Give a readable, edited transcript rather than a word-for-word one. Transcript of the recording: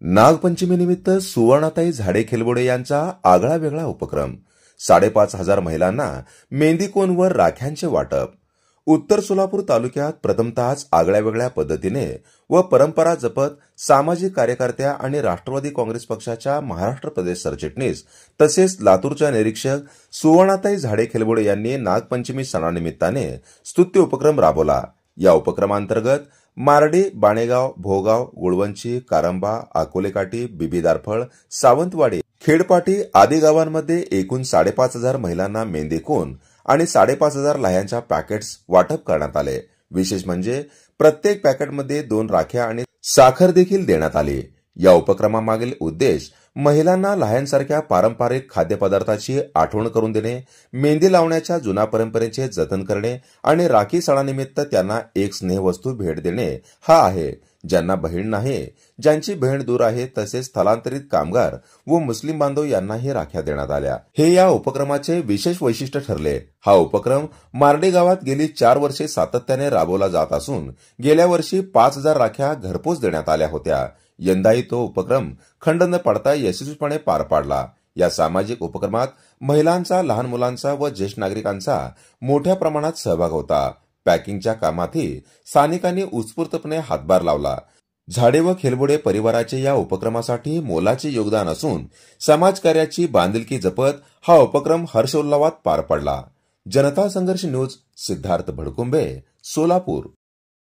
नागपंचमीनिमित्त सुवर्णाताई झाडे खेलबोडे यांचा आगळा वेगळा उपक्रम. 5,500 महिलांना मेहंदीकोनवर राख्यांचे वाटप. उत्तर सोलापूर तालुक्यात प्रथमतःच आगळ्या वेगळ्या पद्धतीने व परंपरा जपत सामाजिक कार्यकर्त्या आणि राष्ट्रवादी काँग्रेस पक्षाच्या महाराष्ट्र प्रदेश सरचिटणीस तसेच लातूरच्या निरीक्षक सुवर्णाताई झाडे खेलबोडे यांनी नागपंचमी सणानिमित्ताने स्तुत्य उपक्रम राबवला. या उपक्रमांतर्गत मारडी, बाणेगाव, भोगाव, गुळवंची, कारंबा, अकोलेकाठी, बिबीदारफळ, सावंतवाडी, खेडपाटी आदी गावांमध्ये एकूण 5,500 महिलांना मेहंदीकोन आणि 5,500 लाह्यांच्या पॅकेट्स वाटप करण्यात आले. विशेष म्हणजे प्रत्येक पॅकेटमध्ये 2 राख्या आणि साखर देखील देण्यात आली. या उपक्रमामागील उद्देश महिलांना लाह्यांसारख्या पारंपरिक खाद्यपदार्थाची आठवण करून देणे, मेहंदी लावण्याच्या जुन्या परंपरेचे जतन करणे आणि राखी सणानिमित्त त्यांना एक स्नेहवस्तू भेट देणे हा आहे. ज्यांना बहीण नाही, ज्यांची बहीण दूर आहे, तसेच स्थलांतरित कामगार व मुस्लिम बांधव यांनाही राख्या देण्यात आल्या. हे या उपक्रमाचे विशेष वैशिष्ट्य ठरले. हा उपक्रम मारडी गावात गेली 4 वर्षे सातत्याने राबवला जात असून गेल्या वर्षी 5,000 राख्या घरपोच देण्यात आल्या होत्या. यंदाही तो उपक्रम खंड न पडता यशस्वीपणे पार पाडला. या सामाजिक उपक्रमात महिलांचा, लहान मुलांचा व ज्येष्ठ नागरिकांचा मोठ्या प्रमाणात सहभाग होता. पॅकिंगच्या कामातही स्थानिकांनी उत्स्फूर्तपणे हातभार लावला. झाडे व खेलबोडे परिवाराचे या उपक्रमासाठी मोलाचे योगदान असून समाजकार्याची बांधिलकी जपत हा उपक्रम हर्षोल्लासात पार पडला. जनता संघर्ष न्यूज, सिद्धार्थ भडकुंबे, सोलापूर.